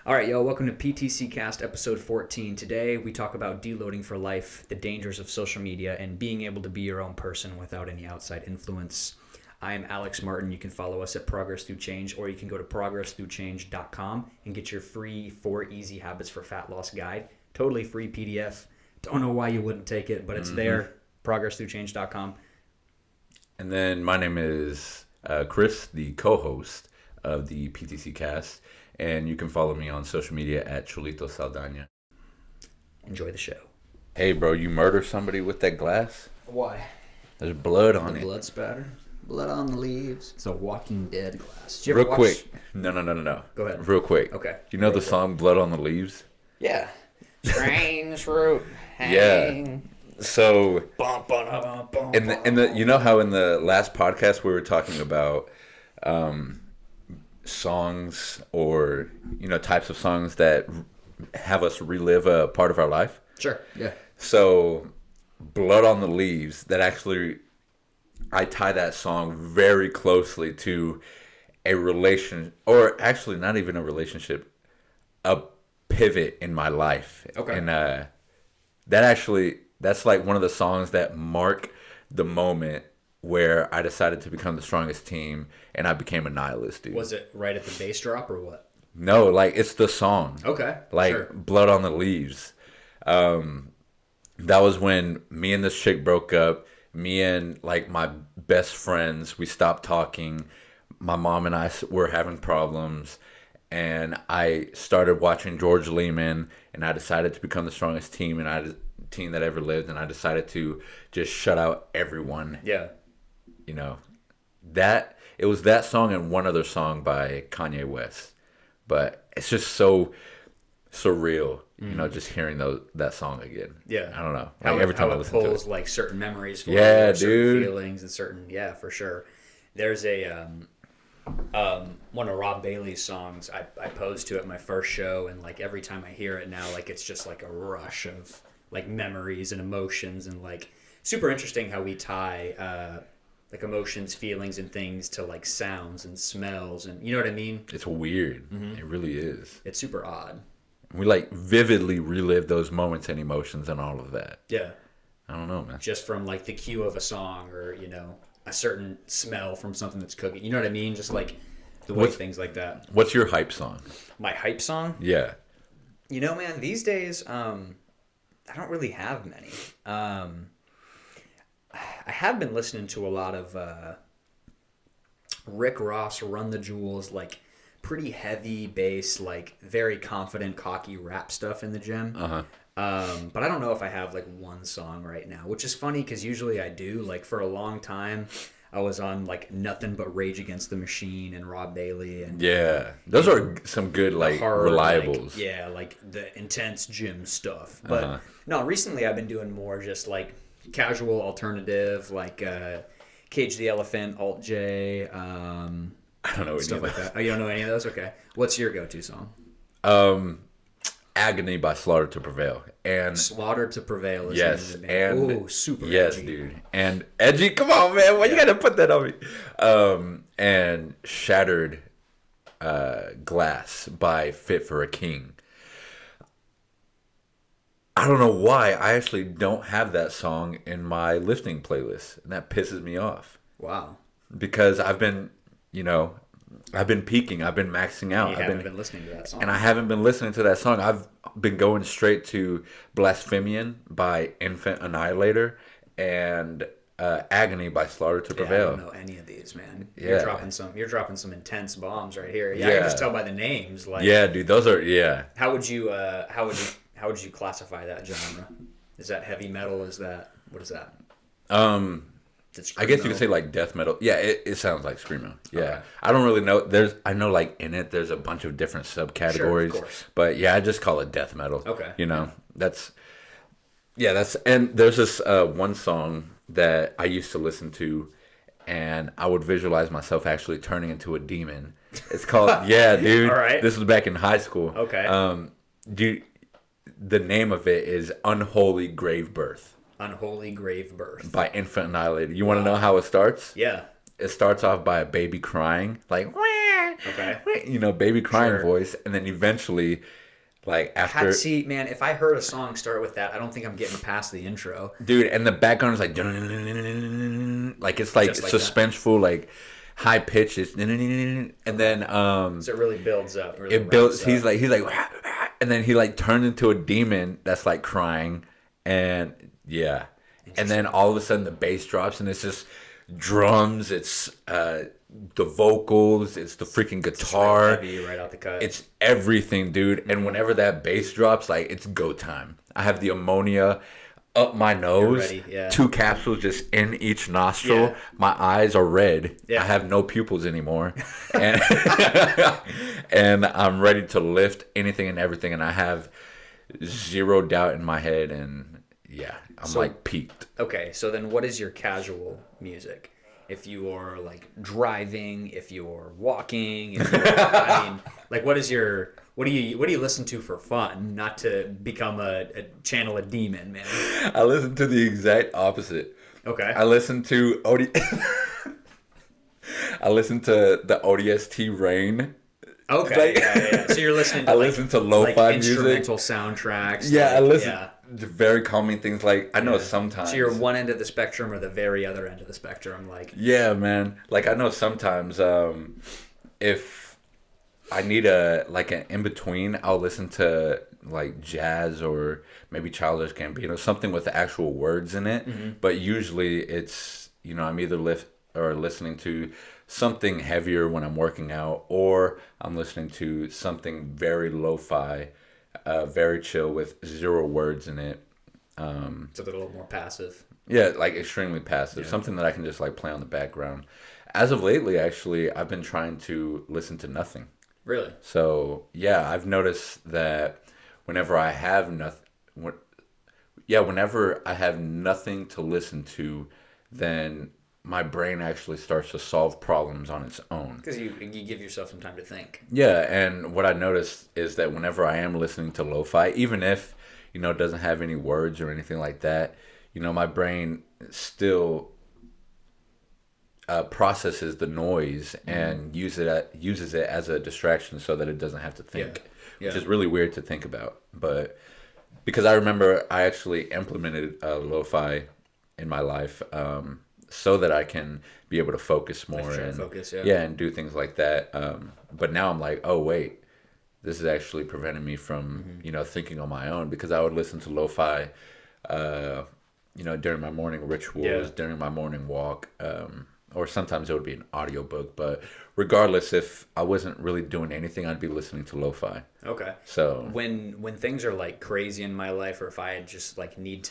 All right, y'all, welcome to PTC Cast episode 14. Today, we talk about deloading for life, the dangers of social media, and being able to be your own person without any outside influence. I am Alex Martin. You can follow us at Progress Through Change, or you can go to progressthroughchange.com and get your free 4 Easy Habits for Fat Loss guide. Totally free PDF. Don't know why you wouldn't take it, but it's there, progressthroughchange.com. And then my name is Chris, the co-host of the PTC Cast. And you can follow me on social media at Cholito Saldana. Enjoy the show. Hey, bro, you murder somebody with that glass? Why? There's blood on it. Blood spatter. Blood on the leaves. It's a Walking Dead glass. Did you Real ever quick. No. Go ahead. Real quick. Okay. Do you know the song Blood on the Leaves? Yeah. Strange fruit. Yeah. So, in the you know how in the last podcast we were talking about songs or types of songs that have us relive a part of our life? Sure. Yeah. So, Blood on the Leaves, that actually, I tie that song very closely to a relation, or actually not even a relationship, a pivot in my life. Okay. And that's like one of the songs that mark the moment where I decided to become the strongest team and I became a nihilist, dude. Was it right at the bass drop or what? No, like it's the song. Okay. Like sure. Blood on the Leaves. That was when me and this chick broke up. Me and like my best friends, we stopped talking. My mom and I were having problems. And I started watching George Lehman, and I decided to become the strongest team team that ever lived, and I decided to just shut out everyone. Yeah. That it was that song and one other song by Kanye West. But it's just so surreal, just hearing that song again. Yeah. I don't know. How every time I it listen to pulls it. like certain memories for Yeah, you, certain dude. feelings and certain for sure. There's a one of Rob Bailey's songs I posed to at my first show, and like every time I hear it now, like it's just like a rush of like memories and emotions, and like super interesting how we tie like emotions, feelings, and things to like sounds and smells, and you know what I mean? It's weird. It really is. It's super odd. We like vividly relive those moments and emotions and all of that. Yeah. I don't know, man. Just from like the cue of a song, or a certain smell from something that's cooking. You know what I mean? Just like the way things like that. What's your hype song? My hype song? Yeah. Man, these days, I don't really have many. I have been listening to a lot of Rick Ross, Run the Jewels, like pretty heavy bass, like very confident, cocky rap stuff in the gym. Uh-huh. But I don't know if I have like one song right now, which is funny because usually I do. Like for a long time, I was on like nothing but Rage Against the Machine and Rob Bailey and Yeah, those are some good like hard, reliables. like the intense gym stuff. But no, recently I've been doing more just like casual alternative, like Cage the Elephant, Alt J, I don't know stuff like that. Oh, you don't know any of those? Okay. What's your go-to song? Agony by Slaughter to Prevail. And Slaughter to Prevail is yes, the name of the band. and Super yes, edgy. dude. And edgy, come on, man. Why you gotta put that on me? And Shattered Glass by Fit for a King. I don't know why. I actually don't have that song in my lifting playlist, and that pisses me off. Wow. Because I've been peaking. I've been maxing out. You haven't been listening to that song. And I haven't been listening to that song. I've been going straight to Blasphemian by Infant Annihilator and Agony by Slaughter to Prevail. I don't know any of these, man. Yeah. You're dropping some intense bombs right here. Yeah, I can just tell by the names. Like, yeah, dude, those are How would you classify that genre? Is that heavy metal? What is that? I guess you could say like death metal. Yeah, it sounds like screamo. Yeah, Okay. I don't really know. I know like in it, there's a bunch of different subcategories. Sure, of course. But yeah, I just call it death metal. Okay. And there's this one song that I used to listen to, and I would visualize myself actually turning into a demon. It's called yeah, dude. All right. This was back in high school. Okay. The name of it is Unholy Grave Birth. Unholy Grave Birth By Infant Annihilator. You want to know how it starts? Yeah. it starts off by a baby crying, like, Okay. baby crying Sure. voice, and then eventually, like after, See, man, if I heard a song start with that, I don't think I'm getting past the intro. dude, and the background is like, like it's like Just like that. suspenseful, like high pitch, and then So it really builds up. Really it builds. ramps up. He's like, and then he like turns into a demon that's like crying, and yeah, and then all of a sudden the bass drops, and it's just drums. It's the vocals. It's the freaking guitar. Heavy right out the cut. It's everything, dude. And whenever that bass drops, like it's go time. I have the ammonia up my nose, ready, yeah. 2 capsules just in each nostril. Yeah. My eyes are red. Yeah. I have no pupils anymore, and and I'm ready to lift anything and everything. And I have zero doubt in my head, and yeah, I'm like peaked. Okay, so then what is your casual music? If you are like driving, if you're walking, if you're, I mean, like what do you listen to for fun? Not to become a channel a demon, man. I listen to the exact opposite. Okay. I listen to I listen to the ODST Rain. Okay. Yeah. So you're listening to I listen to lo-fi like music. instrumental soundtracks. Yeah, I listen Yeah. to very calming things. Like I know sometimes. So you're one end of the spectrum or the very other end of the spectrum, like. Yeah, man. Like I know sometimes if I need an in between, I'll listen to like jazz or maybe Childish Gambino, something with the actual words in it. Mm-hmm. But usually it's I'm either listening to something heavier when I'm working out, or I'm listening to something very lo-fi, very chill with 0 words in it. So they're a little more passive. Yeah, like extremely passive. Yeah. Something that I can just like play on the background. As of lately, actually, I've been trying to listen to nothing. Really? So yeah, I've noticed that whenever I have whenever I have nothing to listen to, then my brain actually starts to solve problems on its own. Because you give yourself some time to think. Yeah, and what I noticed is that whenever I am listening to lo-fi, even if it doesn't have any words or anything like that, my brain still processes the noise and uses it as a distraction so that it doesn't have to think, Yeah. which is really weird to think about. But because I remember I actually implemented lo-fi in my life so that I can be able to focus more and focus, and do things like that. But now I'm like, oh wait, this is actually preventing me from thinking on my own, because I would listen to lo-fi during my morning rituals, during my morning walk, or sometimes it would be an audiobook. But regardless, if I wasn't really doing anything, I'd be listening to lo-fi. Okay. So when things are like crazy in my life, or if I just like need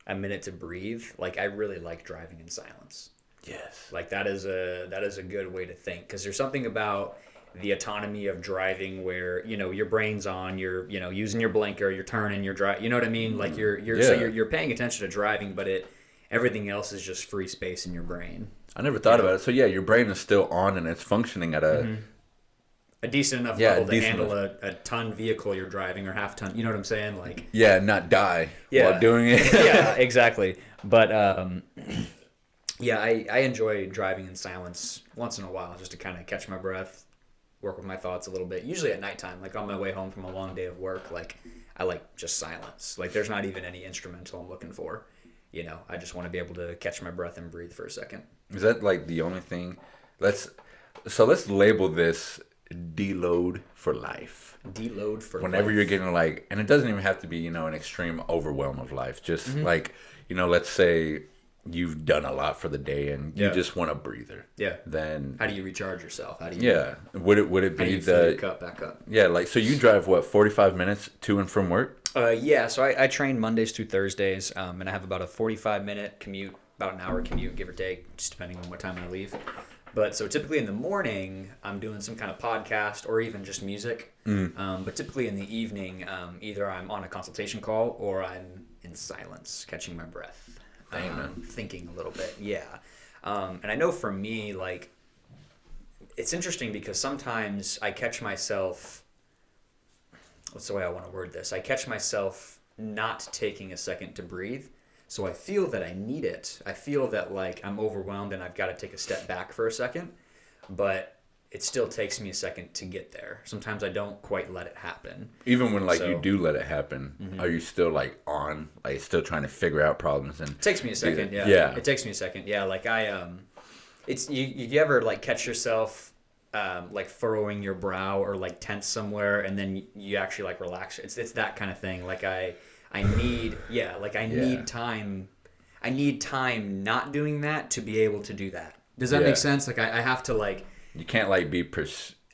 a minute to breathe, like I really like driving in silence. yes, Like that is a good way to think, because there's something about the autonomy of driving where your brain's on, you're using your blinker, you're turning, you're driving, you know what I mean, like you're paying attention to driving, but everything else is just free space in your brain. I never thought about it. So yeah, your brain is still on and it's functioning at a decent enough level to handle a ton vehicle you're driving, or half ton, you know what I'm saying, like not die while doing it. Yeah, exactly. But yeah, I enjoy driving in silence once in a while, just to kind of catch my breath, work with my thoughts a little bit, usually at nighttime, like on my way home from a long day of work. Like I like just silence, like there's not even any instrumental I'm looking for, I just want to be able to catch my breath and breathe for a second. Is that like the only thing? Let's label this deload for life. Deload for Whenever life. you're getting like, and it doesn't even have to be an extreme overwhelm of life, just like let's say you've done a lot for the day and you just want a breather. Yeah. Then How do you recharge yourself? How do you would it how do be you fill your cup back up? like, so you drive what, 45 minutes to and from work? Yeah, so I train Mondays through Thursdays, and I have about a 45-minute commute, about an hour commute, give or take, just depending on what time I leave. But so typically in the morning, I'm doing some kind of podcast or even just music. But typically in the evening, either I'm on a consultation call or I'm in silence, catching my breath, thinking a little bit. Yeah. And I know for me, like, it's interesting because sometimes I catch myself, what's the way I want to word this? I catch myself not taking a second to breathe. So I feel that I need it. I feel that like I'm overwhelmed and I've got to take a step back for a second, but it still takes me a second to get there. Sometimes I don't quite let it happen. Even when like So- you do let it happen, are you still like still trying to figure out problems? And It takes me a second. Yeah. Yeah. It takes me a second. Yeah. Like it's you ever like catch yourself like furrowing your brow or like tense somewhere, and then you actually like relax. It's that kind of thing. Like I need need time. I need time not doing that to be able to do that. Does that Yeah. make sense? Like I have to like. You can't like be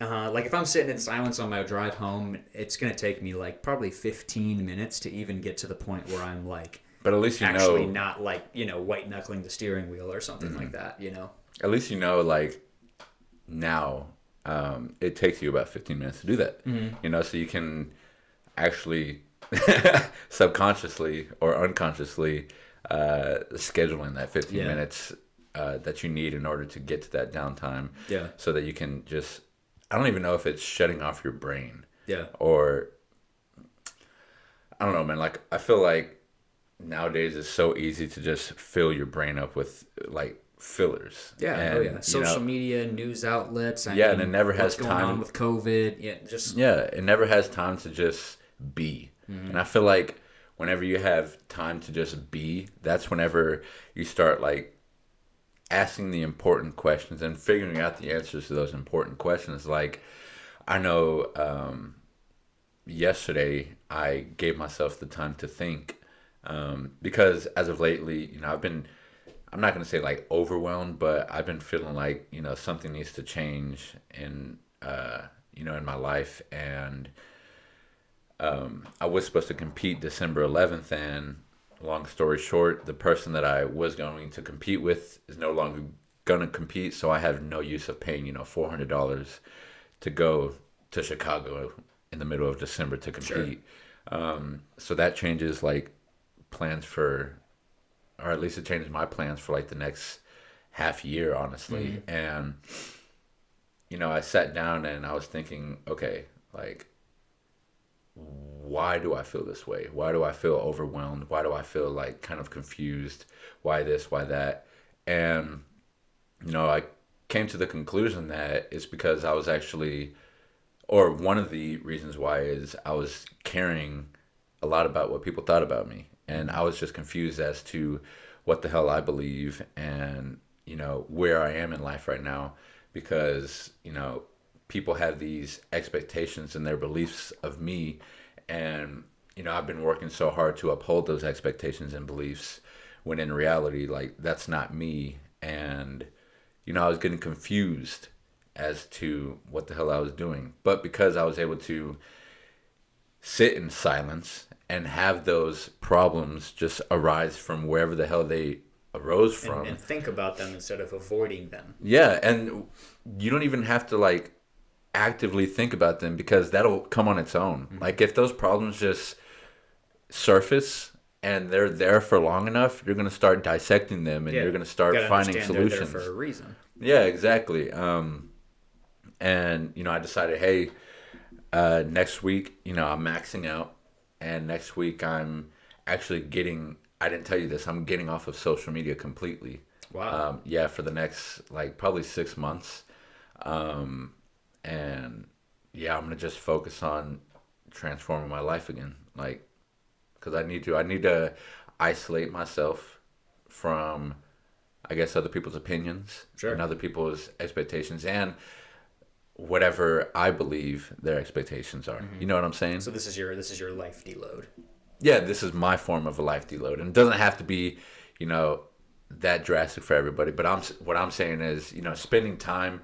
Like if I'm sitting in silence on my drive home, it's gonna take me like probably 15 minutes to even get to the point where I'm like, but at least you actually know, not like white knuckling the steering wheel or something like that. at least you know like now it takes you about 15 minutes to do that. So you can actually subconsciously or unconsciously scheduling that 15 minutes that you need in order to get to that downtime. Yeah. So that you can just, I don't even know if it's shutting off your brain. Yeah. Or, I don't know, man. Like, I feel like nowadays it's so easy to just fill your brain up with, like, fillers. Yeah. And, Social media, news outlets. I mean, and it never has what's going time on with COVID. Yeah. Just. Yeah, it never has time to just be. And I feel like whenever you have time to just be, that's whenever you start, like, asking the important questions and figuring out the answers to those important questions. Like, I know yesterday I gave myself the time to think because as of lately, I'm not going to say like overwhelmed, but I've been feeling like, something needs to change in my life. And I was supposed to compete December 11th, and long story short, the person that I was going to compete with is no longer going to compete, so I have no use of paying, $400 to go to Chicago in the middle of December to compete. Sure. So that changes like plans for, or at least it changes my plans for like the next half year, honestly. And, I sat down and I was thinking, okay, like, why do I feel this way? Why do I feel overwhelmed? Why do I feel like kind of confused? Why this? Why that? And, I came to the conclusion that it's because I was actually, or one of the reasons why is I was caring a lot about what people thought about me. And I was just confused as to what the hell I believe and, where I am in life right now, because, people have these expectations and their beliefs of me. And, I've been working so hard to uphold those expectations and beliefs when in reality, like, that's not me. And, I was getting confused as to what the hell I was doing. But because I was able to sit in silence and have those problems just arise from wherever the hell they arose from. And think about them instead of avoiding them. Yeah, and you don't even have to, like, actively think about them because that'll come on its own. Like, if those problems just surface and they're there for long enough, you're going to start dissecting them and you're going to start finding solutions. They're there for a reason. Yeah, exactly. And, I decided, hey, next week, I'm maxing out. And next week I'm actually I didn't tell you this, I'm getting off of social media completely. Wow. For the next, like, probably 6 months. And, I'm going to just focus on transforming my life again. Like, because I need to isolate myself from, I guess, other people's opinions and other people's expectations and whatever I believe their expectations are. You know what I'm saying? So this is your life deload. Yeah, this is my form of a life deload. And it doesn't have to be, that drastic for everybody. But what I'm saying is, spending time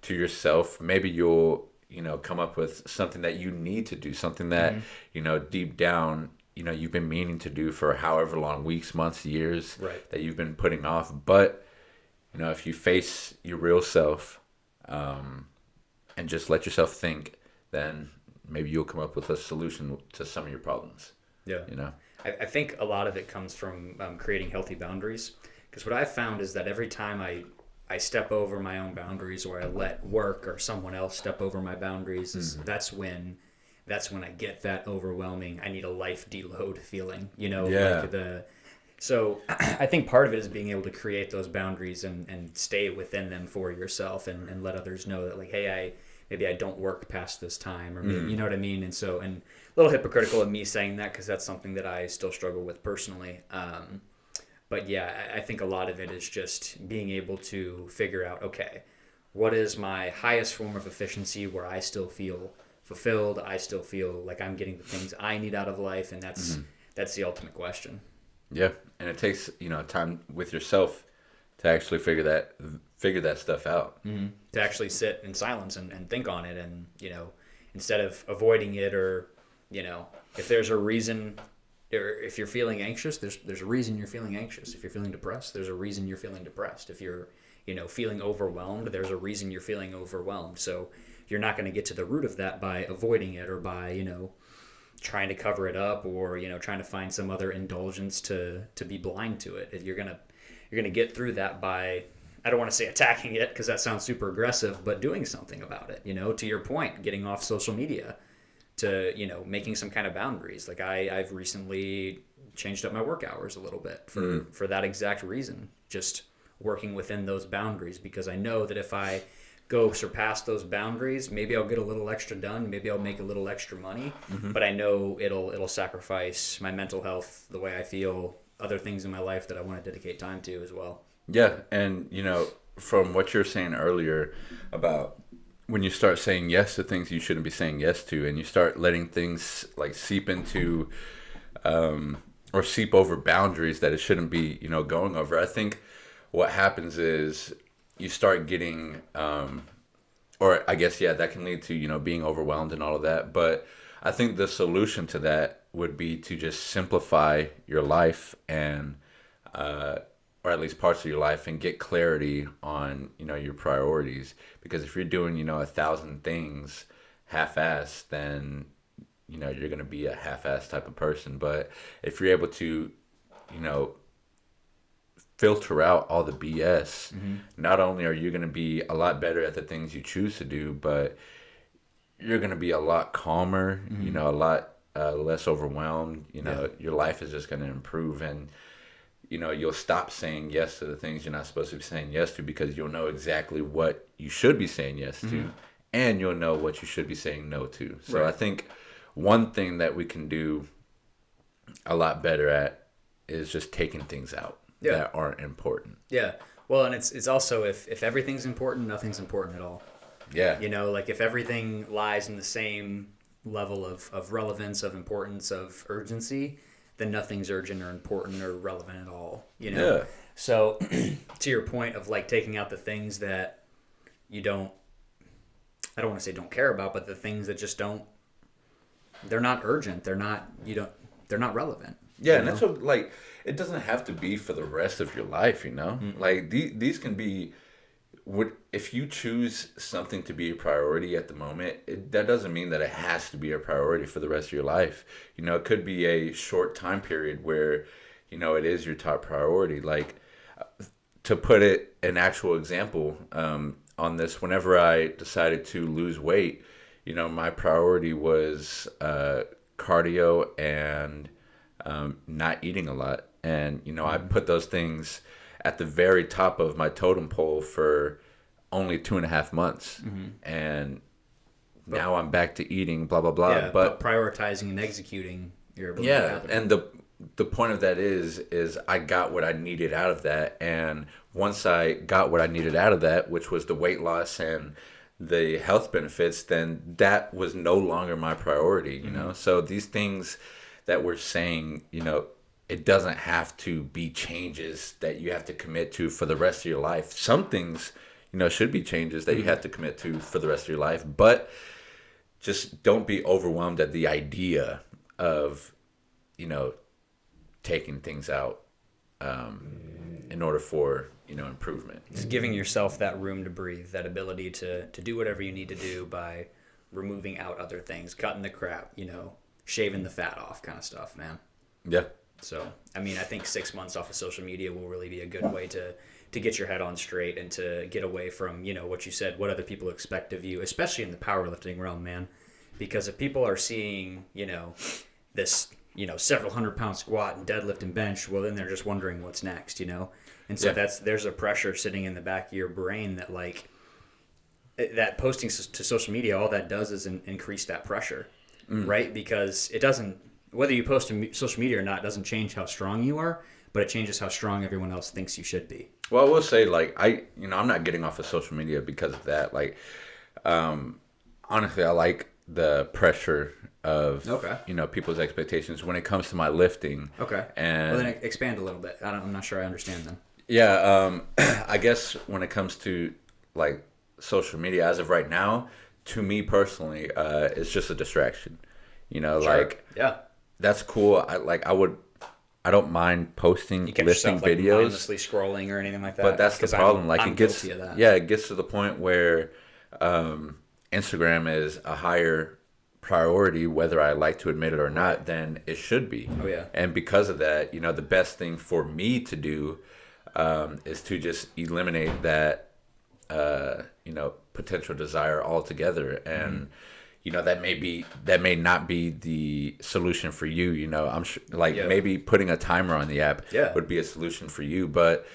to yourself, maybe you'll, come up with something that you need to do, something that, deep down, you've been meaning to do for however long, weeks, months, years, that you've been putting off. But, if you face your real self and just let yourself think, then maybe you'll come up with a solution to some of your problems. Yeah. I think a lot of it comes from creating healthy boundaries. Because what I've found is that every time I step over my own boundaries, or I let work or someone else step over my boundaries, that's when I get that overwhelming, I need a life deload feeling. Like So I think part of it is being able to create those boundaries and stay within them for yourself and let others know that like, hey, maybe I don't work past this time or maybe, you know what I mean? And so, and a little hypocritical of me saying that because that's something that I still struggle with personally. But yeah, I think a lot of it is just being able to figure out, okay, what is my highest form of efficiency where I still feel fulfilled, I still feel like I'm getting the things I need out of life, and that's the ultimate question. Yeah, and it takes time with yourself to actually figure that stuff out. To actually sit in silence and think on it, and instead of avoiding it, or if there's a reason, or if you're feeling anxious, there's a reason you're feeling anxious. If you're feeling depressed, there's a reason you're feeling depressed. If you're feeling overwhelmed, there's a reason you're feeling overwhelmed. So you're not going to get to the root of that by avoiding it or by trying to cover it up, or trying to find some other indulgence to be blind to it. You're gonna get through that by, I don't want to say attacking it because that sounds super aggressive, but doing something about it. To your point, getting off social media, to making some kind of boundaries. Like I've recently changed up my work hours a little bit for that exact reason, just working within those boundaries, because I know that if I go surpass those boundaries, maybe I'll get a little extra done, maybe I'll make a little extra money, but I know it'll sacrifice my mental health, the way I feel, other things in my life that I want to dedicate time to as well. Yeah, and from what you're saying earlier about when you start saying yes to things you shouldn't be saying yes to, and you start letting things like seep into or seep over boundaries that it shouldn't be going over, I think what happens is you start getting or I guess that can lead to being overwhelmed and all of that, but I think the solution to that would be to just simplify your life, and or at least parts of your life, and get clarity on your priorities. Because if you're doing 1,000 things half-assed, then you're going to be a half-assed type of person. But if you're able to filter out all the BS, not only are you going to be a lot better at the things you choose to do, but you're going to be a lot calmer, a lot less overwhelmed. Your life is just going to improve, and you'll stop saying yes to the things you're not supposed to be saying yes to, because you'll know exactly what you should be saying yes to, and you'll know what you should be saying no to. So I think one thing that we can do a lot better at is just taking things out that aren't important. Yeah. Well, and it's also, if everything's important, nothing's important at all. Yeah. Like if everything lies in the same level of relevance, of importance, of urgency, then nothing's urgent or important or relevant at all. Yeah. So to your point of like taking out the things that I don't want to say don't care about, but the things that just they're not urgent. They're not relevant. Yeah. And that's what, like, it doesn't have to be for the rest of your life, like these can be, if you choose something to be a priority at the moment, that doesn't mean that it has to be a priority for the rest of your life. It could be a short time period where, it is your top priority. Like, to put it an actual example on this, whenever I decided to lose weight, my priority was cardio and not eating a lot. And, I put those things at the very top of my totem pole for only 2.5 months. And now I'm back to eating, blah, blah, blah. Yeah, but prioritizing and executing your ability to happen. And the point of that is I got what I needed out of that. And once I got what I needed out of that, which was the weight loss and the health benefits, then that was no longer my priority, So these things that we're saying, it doesn't have to be changes that you have to commit to for the rest of your life. Some things, should be changes that you have to commit to for the rest of your life, but just don't be overwhelmed at the idea of, taking things out in order for, improvement. Just giving yourself that room to breathe, that ability to do whatever you need to do by removing out other things, cutting the crap, shaving the fat off kind of stuff, man. Yeah. So, I think 6 months off of social media will really be a good way to get your head on straight and to get away from, what you said, what other people expect of you, especially in the powerlifting realm, man. Because if people are seeing, this several 100-pound squat and deadlift and bench, well, then they're just wondering what's next, And so there's a pressure sitting in the back of your brain that like that posting to social media, all that does is increase that pressure, right? Because it doesn't, whether you post to social media or not, doesn't change how strong you are, but it changes how strong everyone else thinks you should be. Well, I will say, like, I'm not getting off of social media because of that. Like, honestly, I like the pressure of, people's expectations when it comes to my lifting. Okay. And well, then expand a little bit. I'm not sure I understand them. Yeah. I guess when it comes to, like, social media, as of right now, to me personally, it's just a distraction. Sure. Like, yeah, that's cool. I don't mind posting lifting videos, mindlessly scrolling or anything like that. But that's the problem. I'm it gets guilty of that. it gets to the point where Instagram is a higher priority, whether I like to admit it or not, than it should be. Oh yeah. And because of that, the best thing for me to do is to just eliminate that potential desire altogether. And that may not be the solution for you. I'm sure, maybe putting a timer on the app would be a solution for you, but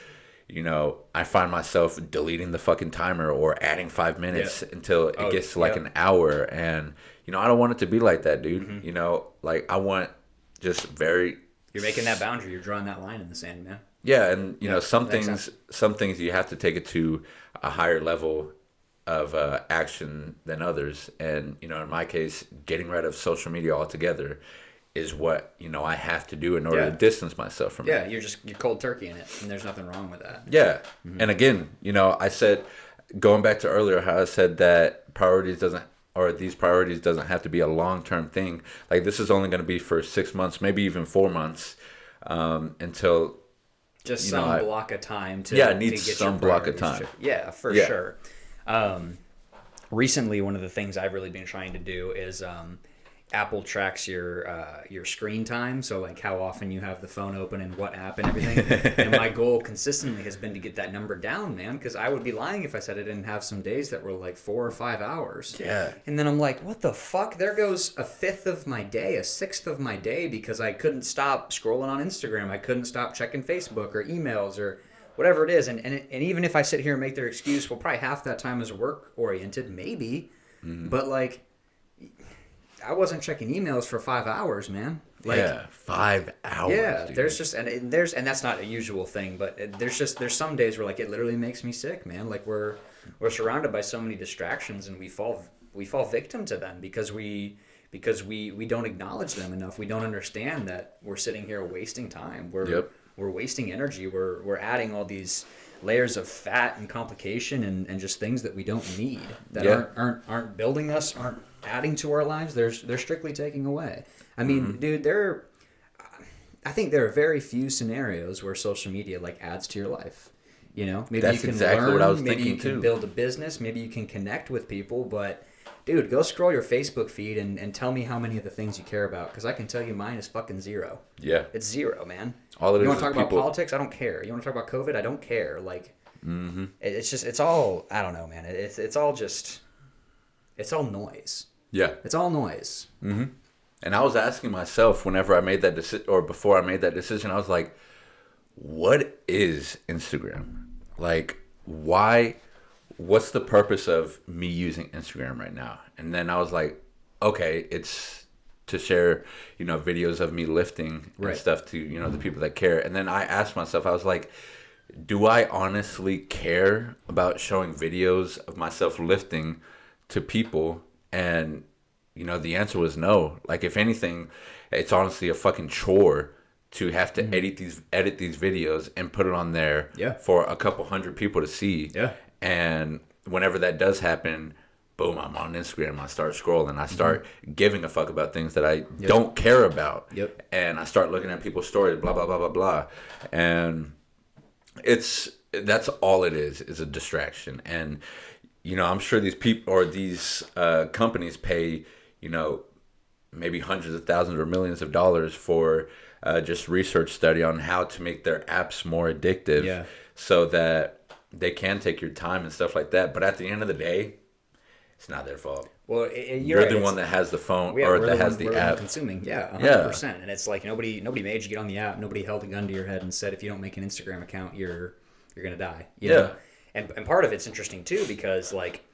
I find myself deleting the fucking timer or adding 5 minutes until it gets to an hour, and I don't want it to be like that, dude. I want just very. You're making that boundary. You're drawing that line in the sand, man. Yeah, and some things you have to take it to a higher level of action than others, and in my case, getting rid of social media altogether is what I have to do in order to distance myself from it. Yeah, you're cold turkey in it, and there's nothing wrong with that. Yeah, and again, I said, going back to earlier, how I said that these priorities doesn't have to be a long-term thing. Like, this is only going to be for 6 months, maybe even 4 months, until just some block of time to it needs get some block of time. Yeah, for sure. Recently, one of the things I've really been trying to do is Apple tracks your screen time, so like how often you have the phone open and what app and everything. And my goal consistently has been to get that number down, man, because I would be lying if I said I didn't have some days that were like 4 or 5 hours. Yeah. And then I'm like, what the fuck? There goes a fifth of my day, a sixth of my day, because I couldn't stop scrolling on Instagram. I couldn't stop checking Facebook or emails or whatever it is. And even if I sit here and make their excuse, well, probably half that time is work oriented, maybe. But like, I wasn't checking emails for 5 hours, man. Like, 5 hours. Yeah, dude. there's just and that's not a usual thing, but there's some days where like it literally makes me sick, man. Like we're surrounded by so many distractions, and we fall victim to them because we don't acknowledge them enough. We don't understand that we're sitting here wasting time. We're wasting energy. We're adding all these layers of fat and complication and just things that we don't need, that aren't building us, aren't adding to our lives. They're strictly taking away. I mean, dude, I think there are very few scenarios where social media like adds to your life. Maybe that's you can exactly learn, what I was maybe thinking you can too. build a business, maybe you can connect with people, but dude, go scroll your Facebook feed and tell me how many of the things you care about, because I can tell you mine is fucking zero. Yeah. It's zero, man. All it you is want to talk people... about politics? I don't care. You want to talk about COVID? I don't care. Like, it's all, I don't know, man. It's all noise. Yeah. It's all noise. Mm-hmm. And I was asking myself whenever I made that decision, or before I made that decision, I was like, what is Instagram? Like, why? What's the purpose of me using Instagram right now? And then I was like, okay, it's to share, videos of me lifting and stuff to, the people that care. And then I asked myself, I was like, do I honestly care about showing videos of myself lifting to people? And, the answer was no. Like, if anything, it's honestly a fucking chore to have to edit these videos and put it on there for a couple hundred people to see. Yeah. And whenever that does happen, boom, I'm on Instagram. I start scrolling. I start giving a fuck about things that I don't care about. Yep. And I start looking at people's stories, blah, blah, blah, blah, blah. And that's all it is a distraction. And, I'm sure these people or these companies pay, maybe hundreds of thousands or millions of dollars for just research study on how to make their apps more addictive so that they can take your time and stuff like that. But at the end of the day, it's not their fault. Well, You're right. the one that has the phone Yeah, or we're that the has one, the we're the one app. consuming. Yeah, Yeah. 100%. And it's like nobody made you get on the app. Nobody held a gun to your head and said if you don't make an Instagram account, you're gonna die. You Yeah. know, and part of it's interesting too because like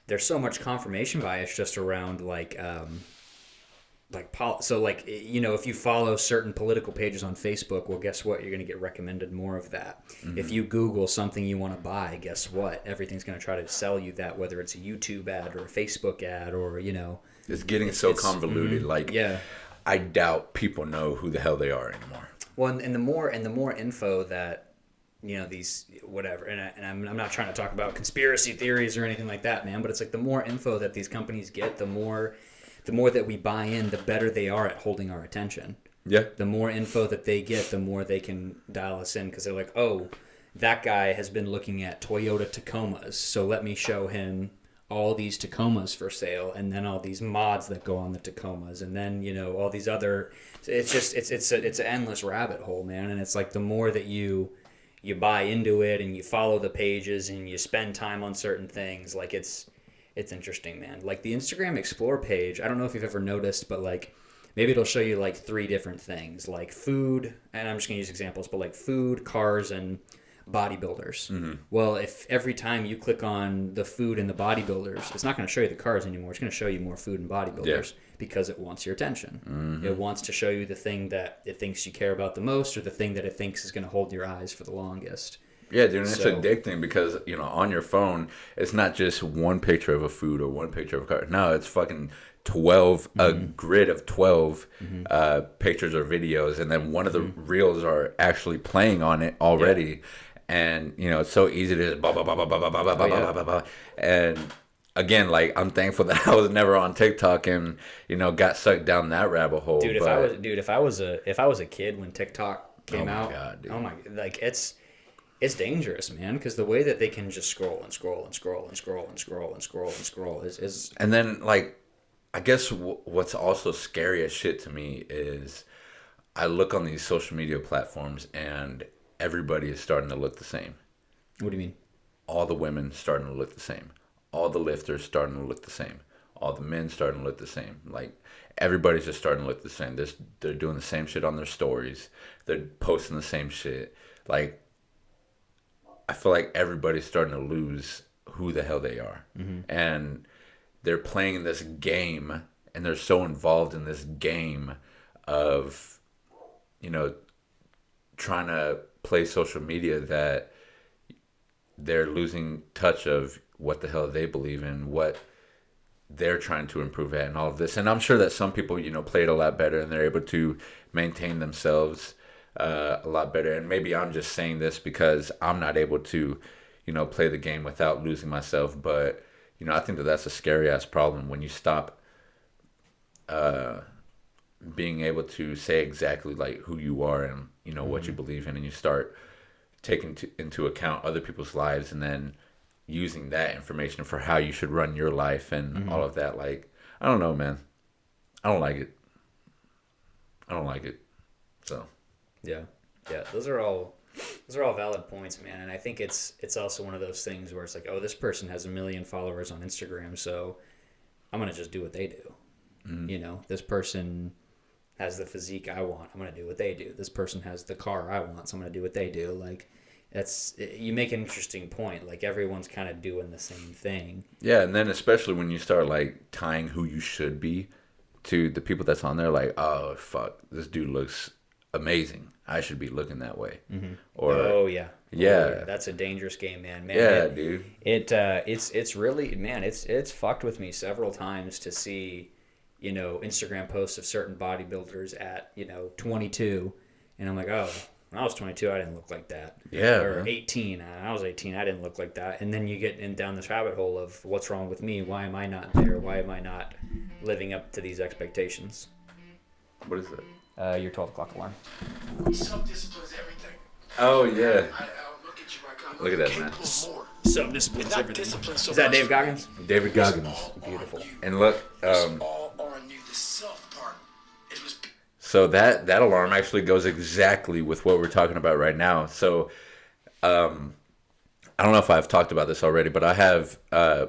there's so much confirmation bias just around so like if you follow certain political pages on Facebook, well, guess what, you're going to get recommended more of that. If you Google something you want to buy, guess what, everything's going to try to sell you that, whether it's a YouTube ad or a Facebook ad or It's getting so convoluted. Like, yeah. I doubt people know who the hell they are anymore. Well, and the more info that these whatever, and I'm not trying to talk about conspiracy theories or anything like that, man, but it's like the more info that these companies get, the more that we buy in, the better they are at holding our attention. Yeah. The more info that they get, the more they can dial us in because they're like, oh, that guy has been looking at Toyota Tacomas, so let me show him all these Tacomas for sale, and then all these mods that go on the Tacomas, and then all these other. It's just it's an endless rabbit hole, man. And it's like the more that you buy into it and you follow the pages and you spend time on certain things, like it's interesting, man. Like the Instagram Explore page, I don't know if you've ever noticed, but like maybe it'll show you like 3 different things, like food, and I'm just gonna use examples, but like food, cars, and bodybuilders. Mm-hmm. Well, if every time you click on the food and the bodybuilders, it's not going to show you the cars anymore. It's going to show you more food and bodybuilders because it wants your attention. Mm-hmm. It wants to show you the thing that it thinks you care about the most, or the thing that it thinks is going to hold your eyes for the longest. Yeah, dude, and it's addicting because, on your phone, it's not just one picture of a food or one picture of a car. No, it's fucking 12, a grid of 12 pictures or videos, and then one of the reels are actually playing on it already. Yeah. And, it's so easy to just blah, blah, blah, blah, blah, blah, blah, blah, blah, blah, blah. And again, like, I'm thankful that I was never on TikTok and, got sucked down that rabbit hole. Dude, if I was a kid when TikTok came out, God, dude. Oh my, like it's dangerous, man, because the way that they can just scroll and scroll and scroll and scroll and scroll and scroll and scroll is. And then, like, I guess what's also scary as shit to me is I look on these social media platforms and everybody is starting to look the same. What do you mean? All the women starting to look the same. All the lifters starting to look the same. All the men starting to look the same. Like, everybody's just starting to look the same. They're doing the same shit on their stories. They're posting the same shit. Like, I feel like everybody's starting to lose who the hell they are. Mm-hmm. And they're playing this game, and they're so involved in this game of, trying to play social media that they're losing touch of what the hell they believe in, what they're trying to improve at, and all of this. And I'm sure that some people, play it a lot better, and they're able to maintain themselves a lot better. And maybe I'm just saying this because I'm not able to, play the game without losing myself. But, I think that that's a scary ass problem when you stop being able to say exactly like who you are and, what you believe in, and you start taking into account other people's lives and then using that information for how you should run your life and all of that. Like, I don't know, man. I don't like it. So. Yeah. Those are all valid points, man. And I think it's also one of those things where it's like, oh, this person has 1 million followers on Instagram, so I'm gonna just do what they do. Mm-hmm. This person has the physique I want, I'm gonna do what they do. This person has the car I want, so I'm gonna do what they do. Like, you make an interesting point. Like, everyone's kind of doing the same thing. Yeah, and then especially when you start like tying who you should be to the people that's on there, like, oh fuck, this dude looks amazing, I should be looking that way. Mm-hmm. Or yeah, that's a dangerous game, man. Yeah, dude. It's really, man, it's fucked with me several times to see, Instagram posts of certain bodybuilders at 22, and I'm like, oh, when I was 22, I didn't look like that. Yeah. Or 18, I was 18, I didn't look like that. And then you get down this rabbit hole of what's wrong with me? Why am I not there? Why am I not living up to these expectations? What is that? Your 12 o'clock alarm. Self-discipline is everything. Oh, yeah. Look at you, Mike. Look at that, man. Self-discipline is everything. Is that Dave Goggins? David Goggins. Beautiful. And look, all on you, the self part. It was. So that alarm actually goes exactly with what we're talking about right now. So, I don't know if I've talked about this already, but I have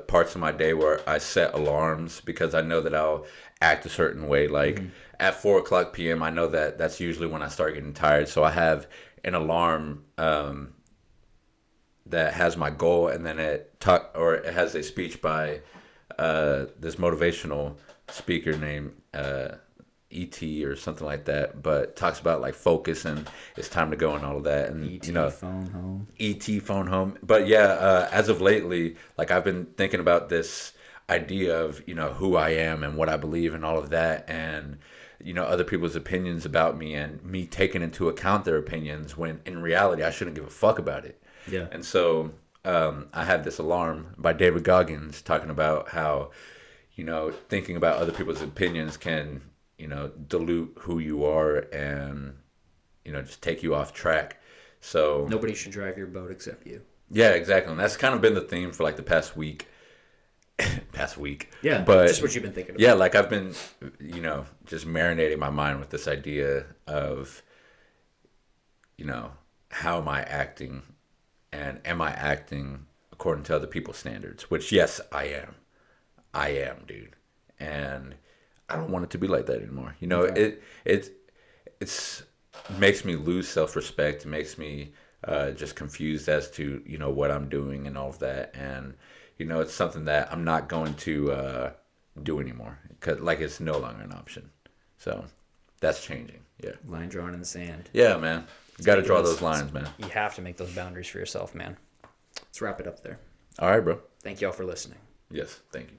parts of my day where I set alarms because I know that I'll act a certain way. Like at 4:00 p.m., I know that that's usually when I start getting tired. So I have an alarm that has my goal, and then it has a speech by this motivational speaker named ET or something like that, but talks about like focus and it's time to go and all of that, and ET phone home. ET phone home. But yeah, as of lately, like I've been thinking about this idea of who I am and what I believe and all of that, and other people's opinions about me and me taking into account their opinions when in reality I shouldn't give a fuck about it. Yeah. And so I have this alarm by David Goggins talking about how thinking about other people's opinions can dilute who you are and just take you off track. So Nobody should drive your boat except you. yeah, exactly. And that's kind of been the theme for like the past week. Yeah, But just what you've been thinking about. yeah, like I've been just marinating my mind with this idea of how am I acting, and am I acting according to other people's standards? Which yes, I am, dude. And I don't want it to be like that anymore. Okay. It's makes me lose self-respect. It makes me just confused as to what I'm doing and all of that. And it's something that I'm not going to do anymore because like it's no longer an option. So that's changing. Yeah. Line drawn in the sand. Yeah, man. You got to Making draw those lines, man. You have to make those boundaries for yourself, man. Let's wrap it up there. All right, bro. Thank you all for listening. Yes, thank you.